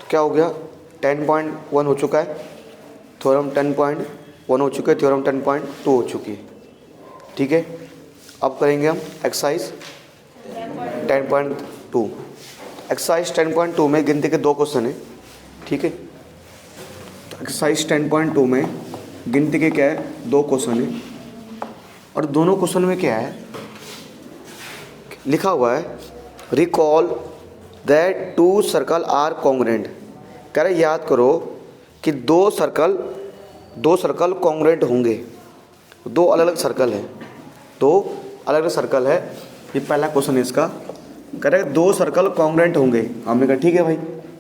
क्या हो गया, 10.1 हो चुका है, थ्योरम 10.1 हो चुका है, थ्योरम 10.2 हो चुकी है। ठीक है, अब करेंगे हम एक्सरसाइज 10.2। एक्सरसाइज 10.2 में गिनती के 2 क्वेश्चन है। ठीक है, तो एक्सरसाइज 10.2 में गिनती के क्या है, 2 क्वेश्चन है, और दोनों क्वेश्चन में क्या है लिखा हुआ है, recall that 2 circle are congruent. कह रहे याद करो कि दो सर्कल कॉन्ग्रुएंट होंगे। 2 अलग अलग सर्कल है, 2 अलग अलग सर्कल है। ये पहला क्वेश्चन है इसका। कह रहे 2 सर्कल कॉन्ग्रुएंट होंगे। हमने कहा ठीक है भाई,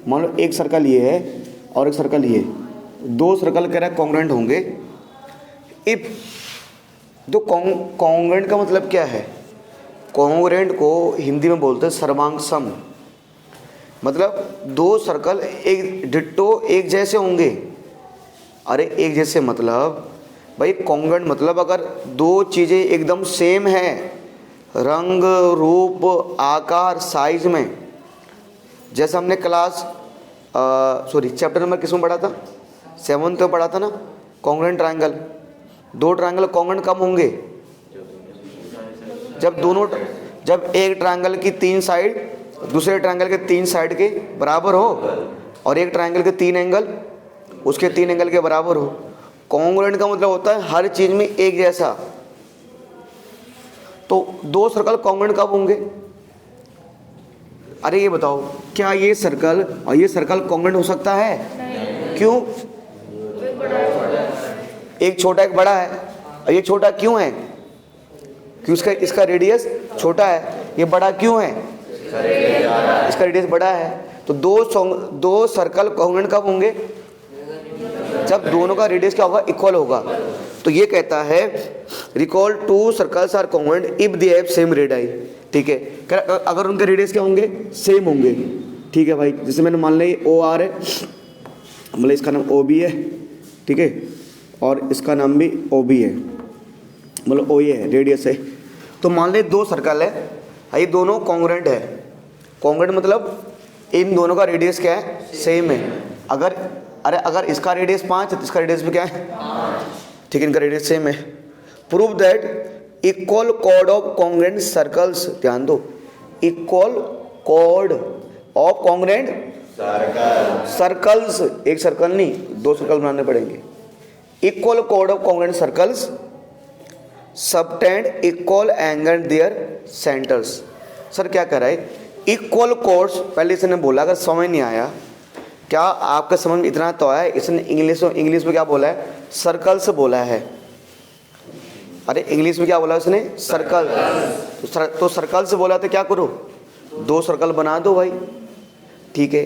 मान लो एक सर्कल ये है और एक सर्कल ये, 2 सर्कल कह रहा है कॉन्ग्रुएंट होंगे। इफ तो कॉन्ग्रुएंट का मतलब क्या है, कॉन्ग्रुएंट को हिंदी में बोलते हैं सर्वांग सम। मतलब 2 सर्कल एक डिट्टो एक जैसे होंगे। अरे एक जैसे मतलब भाई कॉन्ग्रुएंट मतलब अगर 2 चीज़ें एकदम सेम है, रंग रूप आकार साइज में, जैसे हमने चैप्टर नंबर किस में पढ़ा था, 7th में पढ़ा था ना, कॉन्ग्रुएंट ट्रायंगल। 2 ट्रायंगल कॉन्ग्रुएंट कब होंगे, जब एक ट्रायंगल की 3 साइड दूसरे ट्रायंगल के 3 साइड के बराबर हो, और एक ट्रायंगल के 3 एंगल उसके 3 एंगल के बराबर हो। कॉन्ग्रुएंट का मतलब होता है हर चीज में एक जैसा। तो 2 सर्कल कॉन्ग्रुएंट कब होंगे, अरे ये बताओ, क्या ये सर्कल और ये सर्कल कॉन्ग्रुएंट हो सकता है? नहीं। क्यों? एक छोटा एक बड़ा है, और ये छोटा क्यों है? क्योंकि इसका रेडियस छोटा है। ये बड़ा क्यों है? इसका रेडियस बड़ा है। तो 2 सर्कल कॉन्ग्रुएंट कब होंगे, जब दोनों का रेडियस क्या होगा, इक्वल होगा। तो ये कहता है recall 2 circles are congruent if they have same radius. ठीक है, अगर उनके रेडियस क्या होंगे, सेम होंगे। ठीक है भाई, जैसे मैंने मान लिया ओ आर है, मतलब इसका नाम ओ बी है, ठीक है, और इसका नाम भी ओ बी है, मतलब ओ ये है, रेडियस है। तो मान ले 2 सर्कल है, ये दोनों कॉन्ग्रुएंट है। कॉन्ग्रुएंट मतलब इन दोनों का रेडियस क्या है, सेम है। अगर इसका रेडियस 5 है तो इसका रेडियस भी क्या है, 5। ठीक है, इनका रेडियस सेम है। Prove that equal cord of congruent circles, ध्यान दो, equal cord of congruent circles, एक सर्कल नहीं 2 सर्कल बनाने पड़ेंगे। Equal cord of congruent circles subtend equal angle there centres. Sir क्या कह रहा है, इक्वल कॉर्ड्स, पहले इसने बोला, अगर समझ नहीं आया, क्या आपका समझ में इतना तो आया, इसने इंग्लिश में क्या बोला है, सर्कल्स बोला है। अरे इंग्लिश में क्या बोला उसने, सर्कल। तो सर्कल्स बोला तो क्या करो, 2 सर्कल बना दो भाई। ठीक है,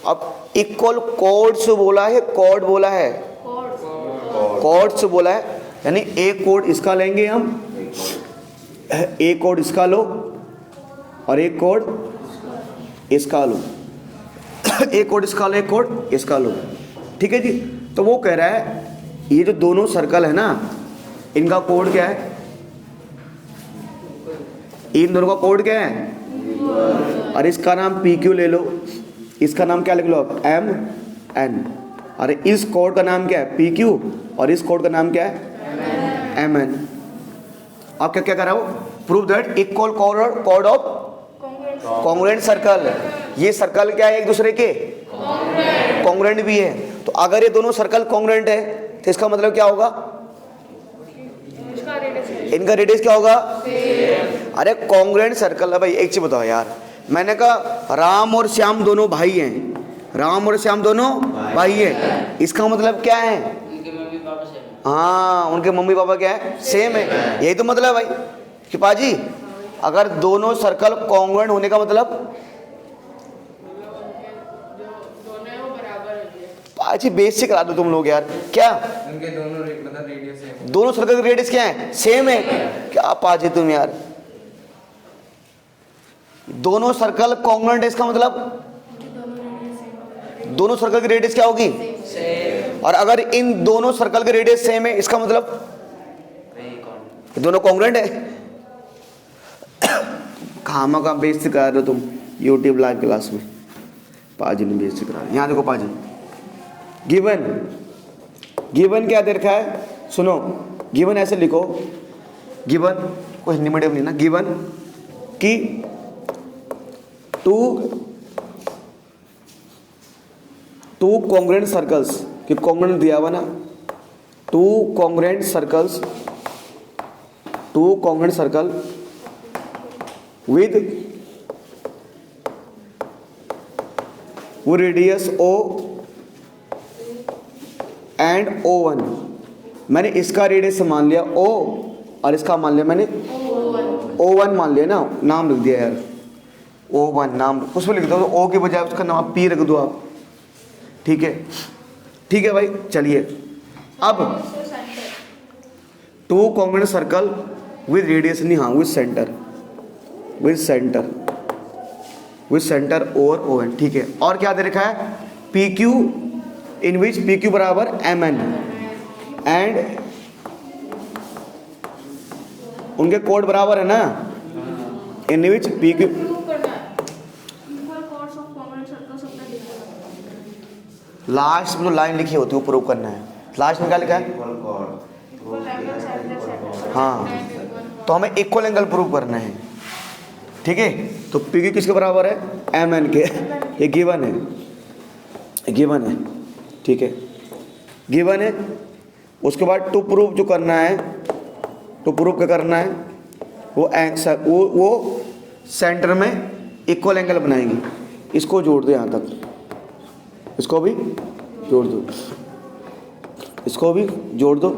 अब इक्वल कॉर्ड्स बोला है, कॉर्ड बोला है, कॉर्ड्स बोला है, यानी एक कॉर्ड इसका लेंगे हम, एक कॉर्ड इसका लो और एक कॉर्ड इसका लो, एक कॉर्ड इसका लो, एक कॉर्ड इसका लो। ठीक है जी। तो वो कह रहा है ये जो दोनों सर्कल है ना, इनका कोड क्या है, इन दोनों का कोड क्या है, और इसका नाम पी क्यू ले लो, इसका नाम क्या लिख लो आप, एम एन। अरे इस कोड का नाम क्या है, पी क्यू, और इस कोड का नाम क्या है, एम एन। आप क्या क्या कर रहे हो, prove that equal cord of congruent circle. ये सर्कल क्या है, एक दूसरे के कॉन्ग्रुएंट भी है। तो अगर ये दोनों सर्कल कॉन्ग्रुएंट है तो इसका मतलब क्या होगा, इनका रेडियस क्या होगा, अरे कॉन्ग्रुएंट सर्कल है भाई। एक चीज बताओ यार, मैंने कहा राम और श्याम दोनों भाई हैं, राम और श्याम दोनों भाई हैं, इसका मतलब क्या है, हाँ उनके मम्मी पापा क्या है, सेम है। यही तो मतलब है भाई कि पाजी अगर दोनों सर्कल कॉन्ग्रुएंट होने का मतलब, पाजी बेसिक करा दो तुम लोग यार, क्या उनके दोनों मतलब रेडियस सेम, दोनों सर्कल का रेडियस क्या है, सेम है। क्या पाजी तुम यार, दोनों सर्कल कॉन्ग्रुएंट है, इसका मतलब दोनों सर्कल की रेडियस क्या होगी, सेम। और अगर इन दोनों सर्कल के रेडियस सेम है, इसका मतलब दोनों कॉन्ग्रुएंट है। खामा का बेइज्जती करा रहे हो तुम यूट्यूब लाइव क्लास में, पाजिन बेइज्जती करा, यहाँ देखो पाजिन। गिवन, गिवन क्या दे रखा है, सुनो, गिवन ऐसे लिखो, गिवन कोई हिंदी मीडियम नहीं ना, गिवन कि टू कॉन्ग्रेंट सर्कल्स, कि कॉन्ग्रेंट दिया हुआ ना, टू कॉन्ग्रेंट सर्कल विद वो रेडियस O एंड O1। मैंने इसका रेडियस मान लिया O और इसका मान लिया मैंने O1 मान लिया ना, नाम लिख दिया यार, O1 नाम उसमें लिख दो, तो O के बजाय उसका नाम P रख दो आप, ठीक है, ठीक है भाई। चलिए अब two congruent circle with radius, नहीं हाँ, विद सेंटर और ON, ठीक है। और क्या दे रखा है, PQ इन विच PQ बराबर MN एंड उनके कोड बराबर है ना, इन विच PQ, लास्ट में जो लाइन लिखी होती है वो प्रूव करना है। लास्ट में क्या लिखा है, हाँ, तो हमें इक्वल एंगल प्रूव करना है, ठीक है। तो PQ किसके बराबर है, MN के, ये गिवन है, ठीक है, गिवन है। उसके बाद टू प्रूव जो करना है, टू प्रूव क्या करना है, वो सेंटर में इक्वल एंगल बनाएंगे। इसको जोड़ दो यहाँ तक, इसको भी जोड़ दो, इसको भी जोड़ दो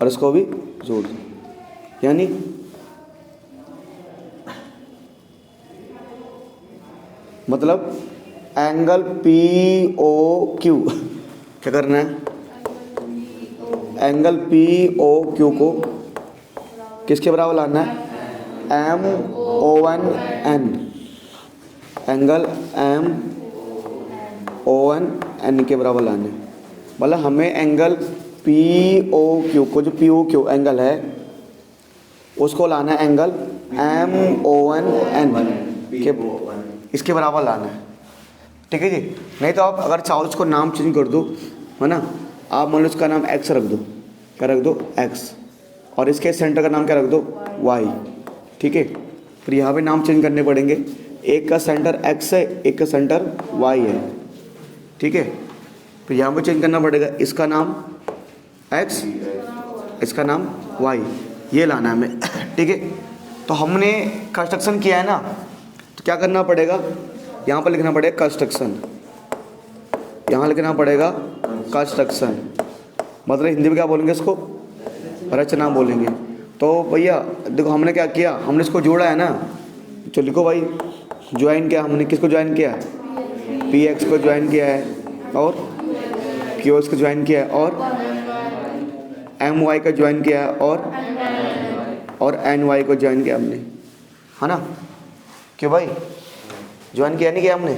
और इसको भी जोड़ दो, यानी मतलब एंगल POQ क्या करना है, एंगल POQ को किसके बराबर लाना है, MON, एंगल MON के बराबर लाना है। मतलब हमें एंगल POQ को, जो POQ एंगल है उसको लाना है एंगल MON के इसके बराबर लाना है, ठीक है जी। नहीं तो आप अगर चाहो इसको नाम चेंज कर दो, है ना, आप मान लो इसका नाम X रख दो, क्या रख दो, X, और इसके सेंटर का नाम क्या रख दो, Y, ठीक है। फिर यहाँ पे नाम चेंज करने पड़ेंगे, एक का सेंटर X है, एक का सेंटर Y है, ठीक है। फिर यहाँ पे चेंज करना पड़ेगा, इसका नाम X, इसका नाम Y, ये लाना है हमें, ठीक है। तो हमने कंस्ट्रक्शन किया है ना, तो क्या करना पड़ेगा, यहाँ पर लिखना पड़ेगा कंस्ट्रक्शन, यहाँ लिखना पड़ेगा कंस्ट्रक्शन, मतलब हिंदी में क्या बोलेंगे इसको, रचना बोलेंगे। तो भैया देखो हमने क्या किया, हमने इसको जोड़ा है ना, तो लिखो भाई, ज्वाइन किया हमने, किसको ज्वाइन किया, PX को ज्वाइन किया है, और QX को ज्वाइन किया है, और MY को ज्वाइन किया है, और NY को ज्वाइन किया हमने, है ना। क्यों भाई, ज्वाइन किया नहीं किया हमने,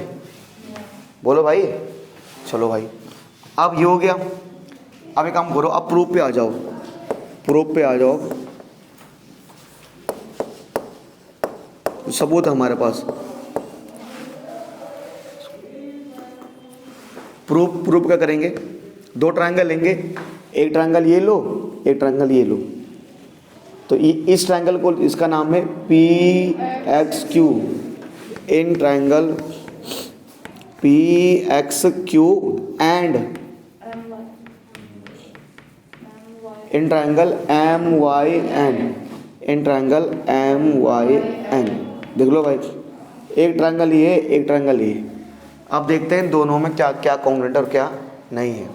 बोलो भाई, चलो भाई। अब ये हो गया, अब एक काम करो, अब प्रूफ पे आ जाओ, प्रूफ पे आ जाओ, सबूत है हमारे पास। प्रूफ क्या करेंगे, दो ट्रायंगल लेंगे, एक ट्रायंगल ये लो, एक ट्रायंगल ये लो, तो इस ट्रायंगल को, इसका नाम है PXQ, in triangle PXQ and in triangle MYN, in triangle MYN, देख लो भाई, एक ट्रायंगल ये, एक ट्रायंगल ये। अब देखते हैं दोनों में क्या क्या कॉन्ग्रुएंट और क्या नहीं है।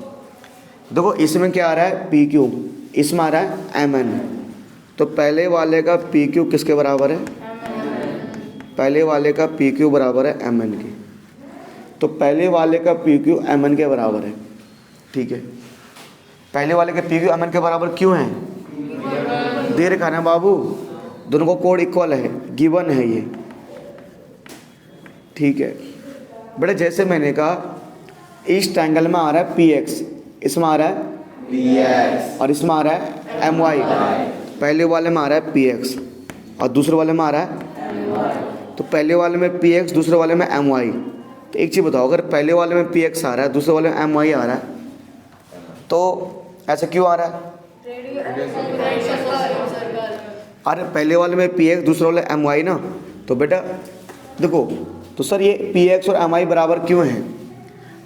देखो इसमें क्या आ रहा है, PQ, इसमें आ रहा है MN, तो पहले वाले का PQ किसके बराबर है, पहले वाले का PQ बराबर है MN के, तो पहले वाले का PQ MN के बराबर है, ठीक है। पहले वाले के PQ MN के बराबर क्यों है, दे रखा ना बाबू, दोनों को कोड इक्वल है, गिवन है ये, ठीक है। बेटा जैसे मैंने कहा, इस ट्रायंगल में आ रहा है PX, इसमें आ रहा है PX, और इसमें आ रहा है MY। पहले वाले में आ रहा है PX और दूसरे वाले में आ रहा है MY, तो पहले वाले में PX, दूसरे वाले में MY, तो एक चीज़ बताओ, अगर पहले वाले में पी एक्स आ रहा है, दूसरे वाले में एम वाई आ रहा है, तो ऐसा क्यों आ रहा है? अरे पहले वाले में पी एक्स, दूसरे वाले एम वाई ना, तो बेटा देखो, तो सर ये पी एक्स और एम आई बराबर क्यों है?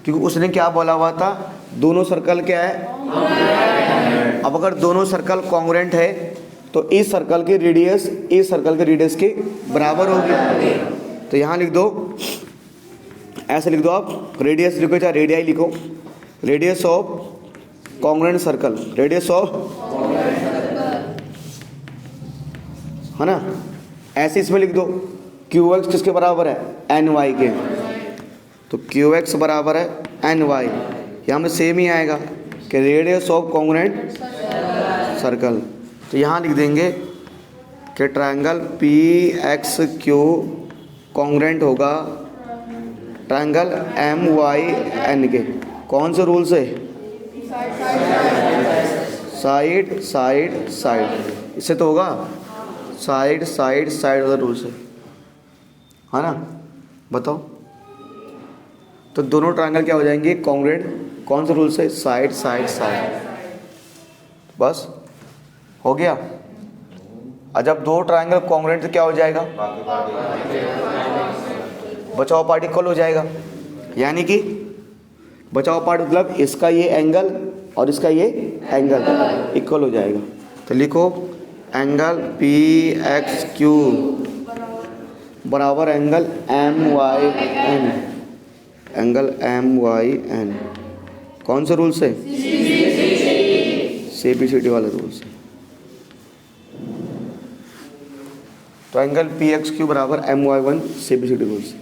क्योंकि उसने क्या बोला हुआ था, दोनों सर्कल क्या है। अब अगर दोनों सर्कल कॉन्ग्रुएंट है तो इस सर्कल की रेडियस इस सर्कल के रेडियस के बराबर होगी। तो यहाँ लिख दो, ऐसे लिख दो आप, रेडियस लिखो चाहे रेडियाई लिखो, radius of congruent circle, radius of, है ना। ऐसे इसमें लिख दो क्यू एक्स किसके बराबर है, एन वाई के, तो क्यू एक्स बराबर है एन वाई। यहाँ में सेम ही आएगा कि रेडियस ऑफ कॉन्ग्रुएंट सर्कल। तो यहाँ लिख देंगे कि triangle P X Q congruent होगा ट्रायंगल एम वाई एन के। कौन से रूल से? साइड साइड साइड, इससे तो होगा साइड साइड साइड वाला रूल से, है ना। बताओ, तो दोनों ट्रायंगल क्या हो जाएंगे, कॉन्ग्रुएंट। कौन से रूल से? साइड साइड साइड, बस हो गया। और जब दो ट्रायंगल कॉन्ग्रुएंट तो क्या हो जाएगा, बचाओ पार्ट इक्वल हो जाएगा। यानी कि बचाओ पार्ट मतलब इसका ये एंगल और इसका ये एंगल इक्वल हो जाएगा। तो लिखो एंगल पी एक्स क्यू बराबर angle M Y N, angle M Y N. कौन से रूल से? CPCD वाले रूल से। तो एंगल पी एक्स क्यू बराबर M Y one, CPCD rule से।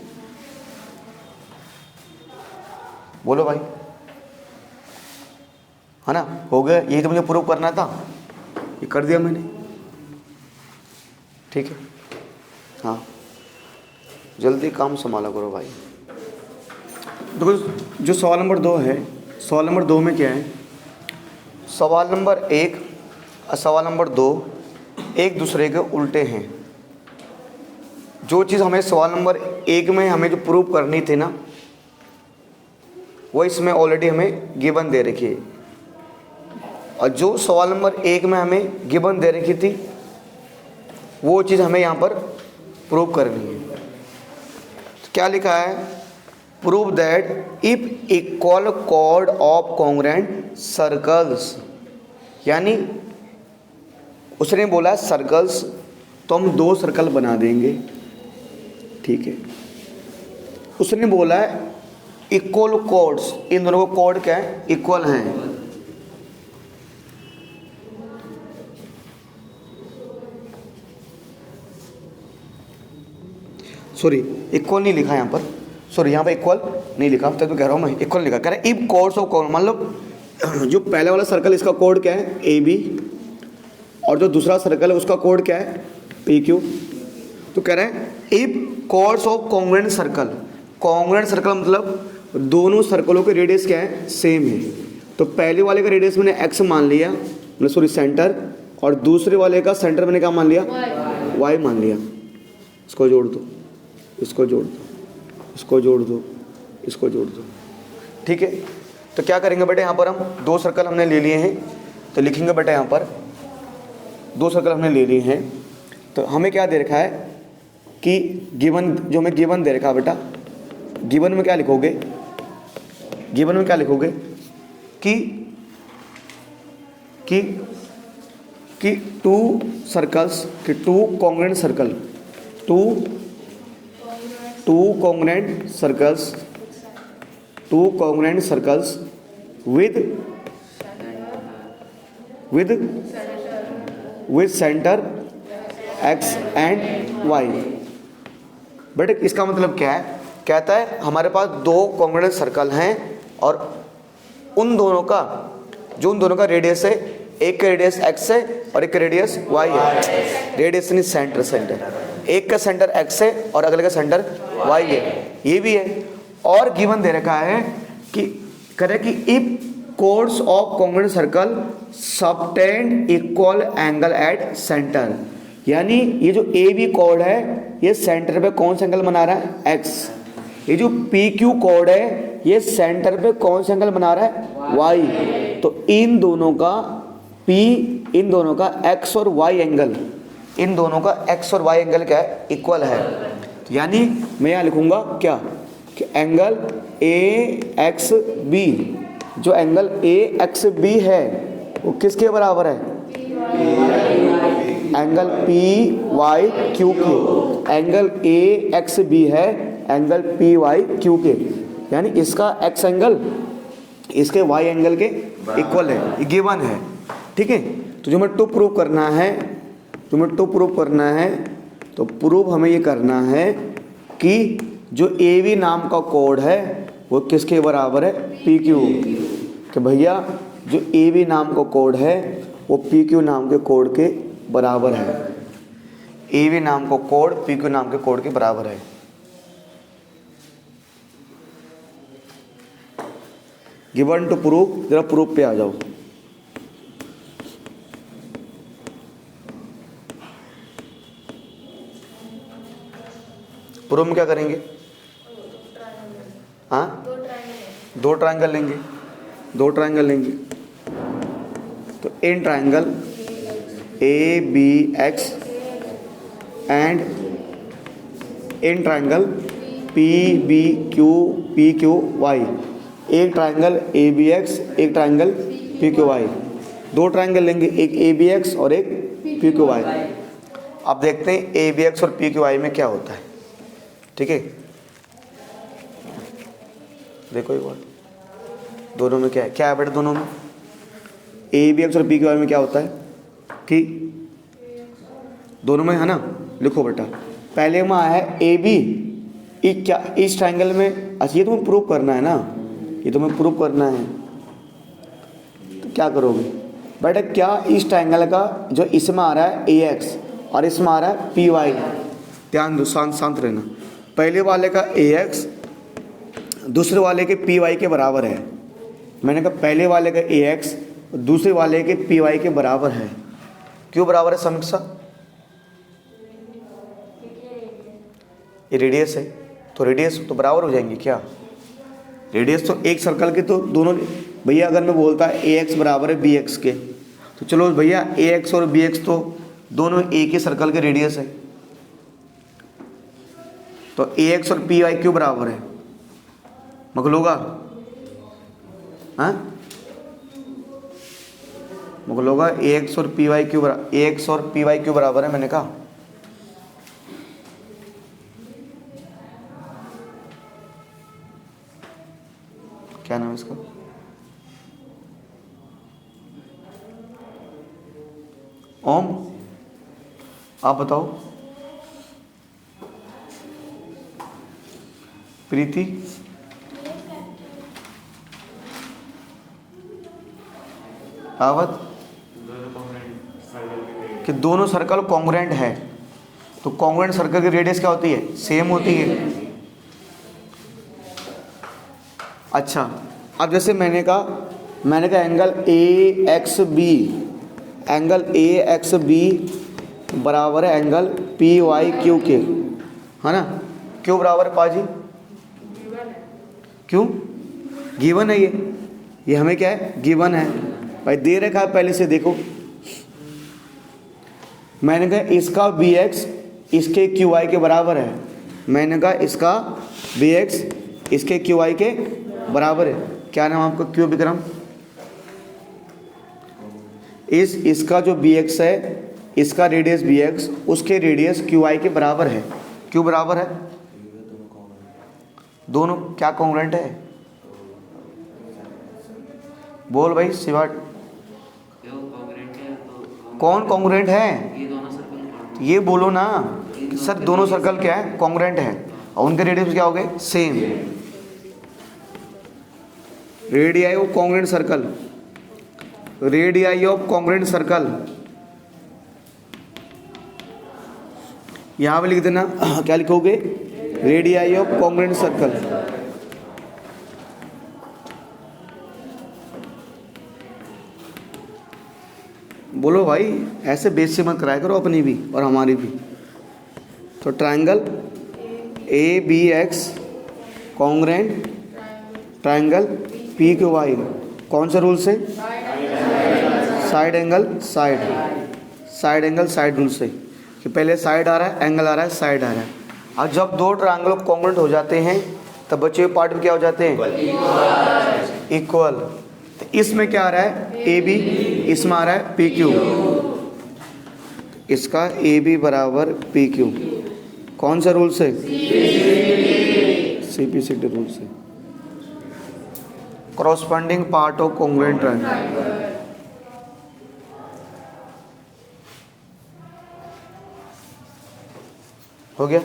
बोलो भाई, है ना, हो गया। यही तो मुझे प्रूव करना था, ये कर दिया मैंने, ठीक है। हाँ, जल्दी काम संभाला करो भाई। देखो जो सवाल नंबर 2 है, सवाल नंबर 2 में क्या है, सवाल नंबर 1 और सवाल नंबर 2 एक दूसरे के उल्टे हैं। जो चीज़ हमें सवाल नंबर 1 में हमें जो प्रूव करनी थी ना, वो इसमें ऑलरेडी हमें गिवन दे रखी है, और जो सवाल नंबर 1 में हमें गिवन दे रखी थी वो चीज़ हमें यहाँ पर प्रूव करनी है। तो क्या लिखा है, prove that if equal cord of congruent circles, यानी उसने बोला सर्कल्स, तो हम 2 सर्कल बना देंगे, ठीक है। उसने बोला है इक्वल कॉर्ड्स, इन दोनों को कॉर्ड क्या है, इक्वल हैं। सॉरी, इक्वल नहीं लिखा यहाँ पर, सॉरी यहाँ पर इक्वल नहीं लिखा, तब तो कह रहा हूँ मैं इक्वल लिखा। कह रहा है इफ कॉर्ड्स ऑफ कॉर्ड, मान लो जो पहले वाला सर्कल इसका कोड क्या है, AB, और जो दूसरा सर्कल है उसका कोड क्या है, PQ। तो कह रहे हैं if chords of congruent circle, congruent circle मतलब दोनों सर्कलों के रेडियस क्या है, सेम है। तो पहले वाले का रेडियस मैंने x मान लिया, मतलब सॉरी सेंटर, और दूसरे वाले का सेंटर मैंने क्या मान लिया, y मान लिया। इसको जोड़ दो, इसको जोड़ दो, इसको जोड़ दो, इसको जोड़ दो, ठीक है। तो क्या करेंगे बेटे, यहाँ पर हम 2 सर्कल हमने ले लिए हैं, तो लिखेंगे बेटा यहाँ पर 2 सर्कल हमने ले लिए हैं। तो हमें क्या दे रखा है कि गिवन, जो हमें गिवन दे रखा है बेटा, गिवन में क्या लिखोगे, गिवन में क्या लिखोगे कि 2 सर्कल्स, कि 2 congruent circle, 2 congruent circles, 2 congruent circles with centre x and y। बेटे इसका मतलब क्या है, कहता है हमारे पास 2 कॉन्ग्रुएंट सर्कल हैं और उन दोनों का रेडियस है, एक का रेडियस x है और एक का रेडियस y है। रेडियस नहीं, सेंटर, सेंटर, एक का सेंटर x है और अगले का सेंटर y है, ये भी है। और गिवन दे रखा है कि करे कि if chords of congruent circle subtend equal angle at centre, यानी ये जो AB कॉर्ड है ये सेंटर पे कौन सा एंगल बना रहा है, x। ये जो पी क्यू कोड है ये सेंटर पे कौन सा एंगल बना रहा है, वाई। तो इन दोनों का एक्स और वाई एंगल, इन दोनों का एक्स और वाई एंगल क्या है, इक्वल है। तो यानी मैं यहाँ लिखूंगा क्या कि एंगल ए एक्स बी, जो एंगल ए एक्स बी है वो किसके बराबर है, एंगल पी वाई क्यू के। एंगल ए एक्स बी है एंगल पी वाई क्यू के, यानी इसका एक्स एंगल इसके वाई एंगल के इक्वल है, ये गिवन है। ठीक है, तो जो मैं टू प्रूव करना है, तो प्रूव हमें ये करना है कि जो ए बी नाम का कोड है वो किसके बराबर है, पी क्यू। कि भैया जो ए बी नाम का कोड है वो पी क्यू नाम के कोड के बराबर है। ए बी नाम का कोड पी क्यू नाम के कोड के बराबर है। गिवन टू प्रूफ, जरा प्रूफ पे आ जाओ। प्रूफ में क्या करेंगे, हाँ दो ट्रायंगल लेंगे। तो in triangle A B X and in triangle P B Q Y. एक ट्रायंगल ए बी एक्स, एक ट्रायंगल पी क्यू वाई। दो ट्रायंगल लेंगे, एक ए बी एक्स और एक पी क्यू वाई। अब देखते हैं ए बी एक्स और पी क्यू वाई में क्या होता है। ठीक है, देखो एक बार दोनों में क्या है बेटा, दोनों में ए बी एक्स और पी क्यू वाई में क्या होता है कि दोनों में है ना। लिखो बेटा, पहले में आया है ए बी, क्या इस ट्रायंगल में, अच्छा ये तुम्हें प्रूव करना है ना, ये तुम्हें प्रूव करना है। तो क्या करोगे बेटा, क्या इस ट्रायंगल का जो इसमें आ रहा है ए एक्स और इसमें आ रहा है पी वाई, ध्यान दो, शांत रहना। पहले वाले का ए एक्स दूसरे वाले के पी वाई के बराबर है। मैंने कहा पहले वाले का ए एक्स दूसरे वाले के पी वाई के बराबर है। क्यों बराबर है समीक्षा, ये रेडियस है, तो रेडियस तो बराबर हो जाएंगे क्या। रेडियस तो एक सर्कल के तो दोनों, भैया अगर मैं बोलता है ए एक्स बराबर है बी एक्स के, तो चलो भैया ए एक्स और बी एक्स तो दोनों एक ही सर्कल के रेडियस है। तो ए एक्स और पी वाई क्यों बराबर है, मगलोगा, हाँ मगलोगा, ए एक्स और पी वाई क्यों बराबर, ए एक्स और पी वाई क्यों बराबर है, मैंने कहा क्या नाम है इसका, ओम, आप बताओ, प्रीति, आवत, कि दोनों सर्कल कॉन्ग्रुएंट है। तो कॉन्ग्रुएंट सर्कल की रेडियस क्या होती है, सेम होती है। अच्छा, अब जैसे मैंने कहा एंगल ए एक्स बी बराबर है एंगल पी वाई क्यू के, है ना। क्यों बराबर है पाजी, क्यों, गिवन है ये हमें क्या है, गिवन है भाई, दे रखा है पहले से। देखो मैंने कहा इसका बी एक्स इसके क्यू वाई के बराबर है, मैंने कहा इसका बी एक्स इसके क्यू वाई के बराबर है। क्या नाम आपका, क्यों विक्रम, इसका जो बी एक्स है, इसका रेडियस बी एक्स उसके रेडियस क्यू वाई के बराबर है। क्यों बराबर है, दोनों क्या कॉन्ग्रुएंट है, बोल भाई शिवा, कौन कॉन्ग्रुएंट है, ये बोलो ना सर, दोनों सर्कल क्या है, कॉन्ग्रुएंट है और उनके रेडियस क्या हो गए, same. Radii of congruent circle, radii of congruent circle, यहां पे लिख देना, क्या लिखोगे, रेडियाई ऑफ कॉन्ग्रुएंट सर्कल। बोलो भाई, ऐसे बेइज्जती मत कराया करो अपनी भी और हमारी भी। तो triangle A B X congruent triangle P Q Y, कौन से रूल से? साइड एंगल साइड रूल से, कि पहले साइड आ रहा है, एंगल आ रहा है, साइड आ रहा है। और जब दो ट्रायंगल कॉन्ग्रेंट हो जाते हैं तब बचे हुए पार्ट में क्या हो जाते हैं? इक्वल। तो इसमें क्या आ रहा है? ए बी, इसमें आ रहा है पी क्यू। इसका ए बी बराबर पी क्यू, कौन सा रूल से? CP/CD रूल से। corresponding part of congruent triangle। हो गया।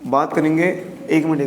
बात करेंगे, एक मिनट